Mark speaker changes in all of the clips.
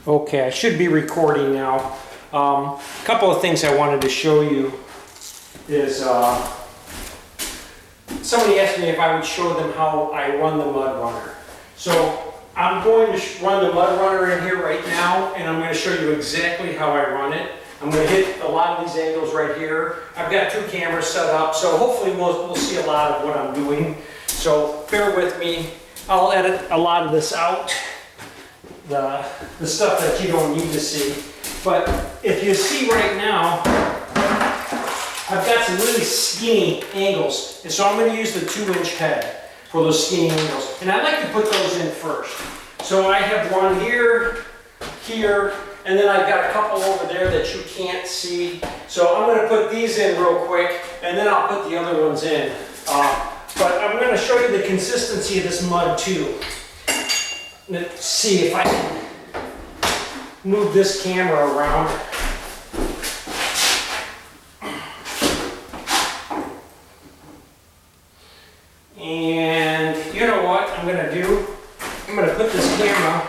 Speaker 1: Okay, I should be recording now. A couple of things I wanted to show you is somebody asked me if I would show them how I run the Mudrunner. So I'm going to run the Mudrunner in here right now, and I'm going to show you exactly how I run it. I'm going to hit a lot of these angles right here. I've got 2 cameras set up, so hopefully we'll see a lot of what I'm doing. So bear with me. I'll edit a lot of this out. The stuff that you don't need to see. But if you see right now, I've got some really skinny angles. And so I'm going to use the 2-inch head for those skinny angles. And I like to put those in first. So I have one here, here, and then I've got a couple over there that you can't see. So I'm going to put these in real quick, and then I'll put the other ones in. But I'm going to show you the consistency of this mud too. Let's see if I can move this camera around. And you know what I'm going to do? I'm going to put this camera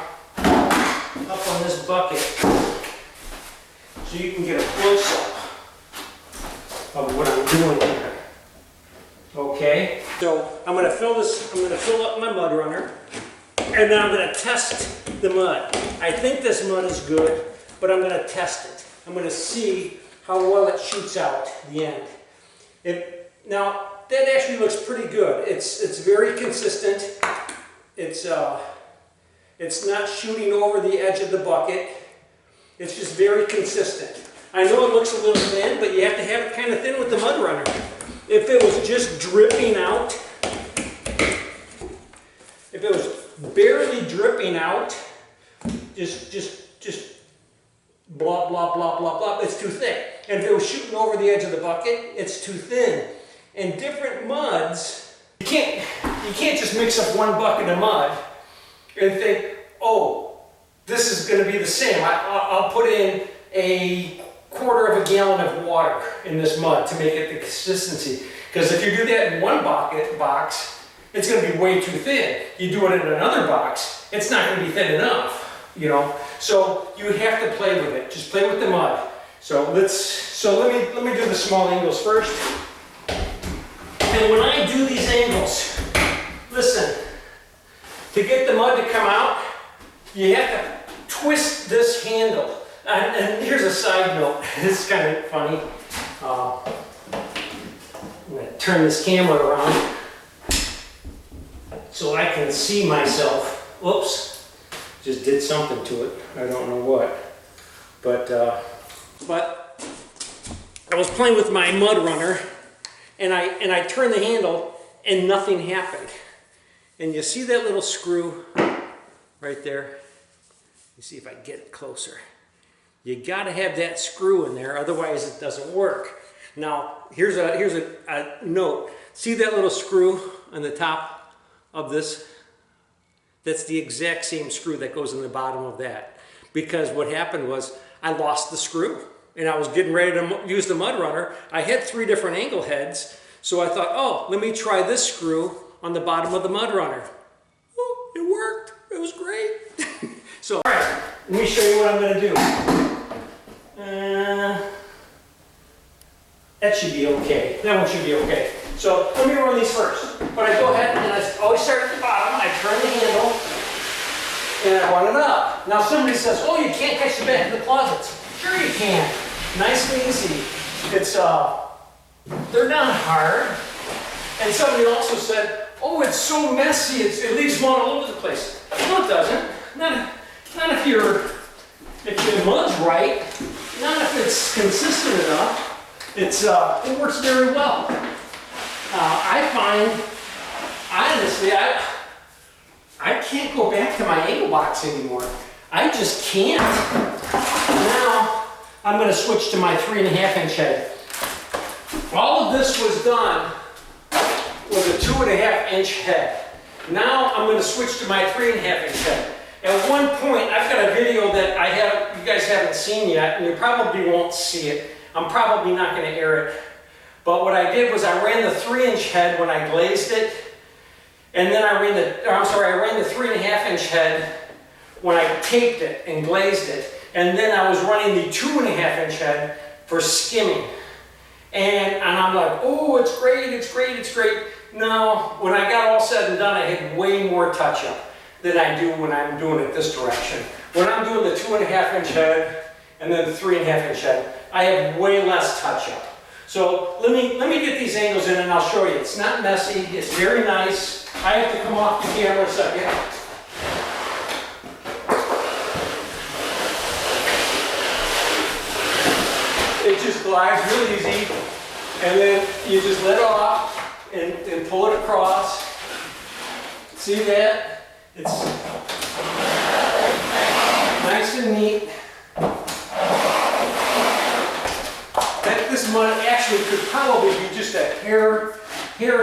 Speaker 1: up on this bucket so you can get a close-up of what I'm doing here. Okay? So I'm going to fill up my Mudrunner. And then I'm going to test the mud. I think this mud is good, but I'm going to test it. I'm going to see how well it shoots out the end. Now, that actually looks pretty good. It's very consistent. It's not shooting over the edge of the bucket. It's just very consistent. I know it looks a little thin, but you have to have it kind of thin with the Mudrunner. If it was just dripping out, if it was barely dripping out, just blah, blah, blah, blah, blah, it's too thick. And if it was shooting over the edge of the bucket, it's too thin. And different muds, you can't just mix up one bucket of mud and think, oh, this is going to be the same. I'll put in a 1/4 of a gallon of water in this mud to make it the consistency. Because if you do that in one box, it's going to be way too thin. You do it in another box, it's not going to be thin enough, you know. So you have to play with it. Just play with the mud. So let me do the small angles first. And when I do these angles, listen, to get the mud to come out, you have to twist this handle. And here's a side note. It's kind of funny. I'm going to turn this camera around so I can see myself. Whoops, just did something to it. I don't know what. But I was playing with my Mudrunner, and I turned the handle, and nothing happened. And you see that little screw right there? You see if I can get it closer. You got to have that screw in there, otherwise it doesn't work. Now, here's a note. See that little screw on the top of this? That's the exact same screw that goes in the bottom of that. Because what happened was I lost the screw, and I was getting ready to use the Mudrunner. I had 3 different angle heads, so I thought, oh, let me try this screw on the bottom of the Mudrunner. Oh, it worked. It was great. So, all right, let me show you what I'm going to do. That should be okay. That one should be okay. So let me run these first. But I go ahead and I always start at the bottom. I turn the handle and I run it up. Now somebody says, oh, you can't catch the back of the closets. Sure you can. Nice and easy. It's they're not hard. And somebody also said, oh, it's so messy. It leaves them all over the place. No, it doesn't. Not if the mud's right. Not if it's consistent enough. It works very well. I find, honestly, I can't go back to my angle box anymore. I just can't. Now, I'm going to switch to my 3.5-inch head. All of this was done with a 2.5-inch head. Now, I'm going to switch to my 3.5-inch head. At one point, I've got a video that you guys haven't seen yet, and you probably won't see it. I'm probably not going to air it. But what I did was I ran the 3-inch head when I glazed it, and then I ran the 3.5-inch head when I taped it and glazed it. And then I was running the 2.5-inch head for skimming. And I'm like, oh, it's great, it's great, it's great. No, when I got all said and done, I had way more touch-up than I do when I'm doing it this direction. When I'm doing the 2.5-inch head and then the 3.5-inch head, I have way less touch-up. So let me get these angles in and I'll show you. It's not messy, it's very nice. I have to come off the camera a second. It just glides real easy, and then you just let off and pull it across. See that? It's nice and neat. This mud actually could probably be just a hair thinner.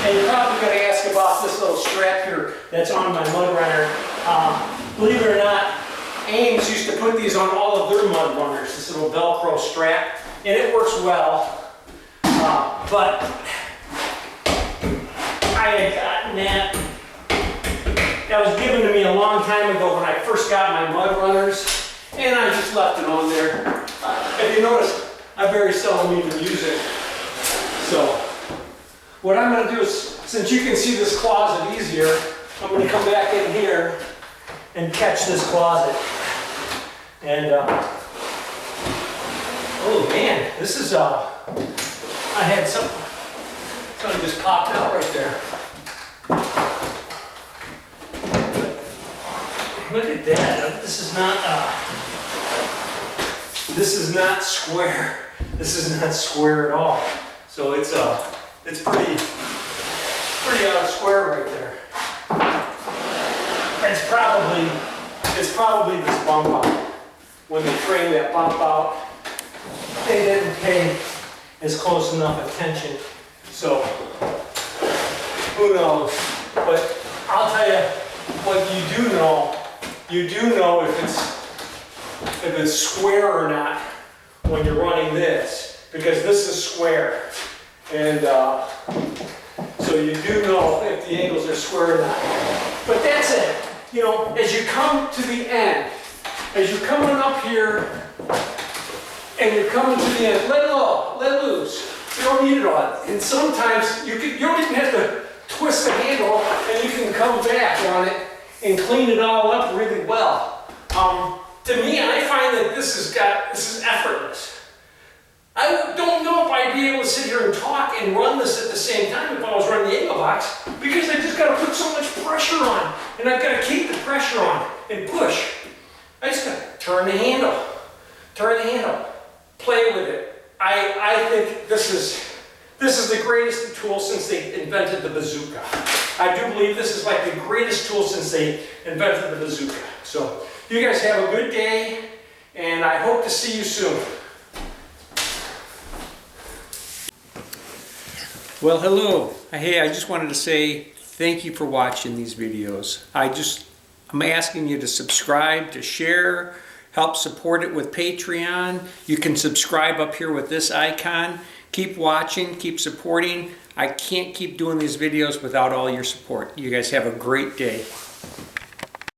Speaker 1: And you're probably going to ask about this little strap here that's on my Mudrunner. Believe it or not, Ames used to put these on all of their Mudrunners, this little Velcro strap, and it works well. But I had gotten that. That was given to me a long time ago when I first got my Mudrunners, and I just left it on there. If you notice, I very seldom even use it. So, what I'm going to do is, since you can see this closet easier, I'm going to come back in here and catch this closet. And, oh man, this is, I had something just popped out right there. Look at that, this is not square. This is not square at all. So it's pretty out of square right there. It's probably this bump out. When they frame that bump out, they didn't pay as close enough attention. So who knows? But I'll tell you what you do know. You do know if it's square or not when you're running this, because this is square. And so you do know if the angles are square or not. But that's it. You know, as you come to the end, as you're coming up here and you're coming to the end, let go, let loose. You don't need it all. And sometimes you don't even have to twist the handle, and you can come back on it and clean it all up really well. To me, I find that this is effortless. I don't know if I'd be able to sit here and talk and run this at the same time if I was running the angle box, because I just got to put so much pressure on, and I've got to keep the pressure on and push. I just got to turn the handle, play with it. I think this is the greatest tool since they invented the bazooka. I do believe this is like the greatest tool since they invented the bazooka. So you guys have a good day, and I hope to see you soon. Well, hello. Hey, I just wanted to say thank you for watching these videos. I'm asking you to subscribe, to share, help support it with Patreon. You can subscribe up here with this icon. Keep watching, keep supporting. I can't keep doing these videos without all your support. You guys have a great day.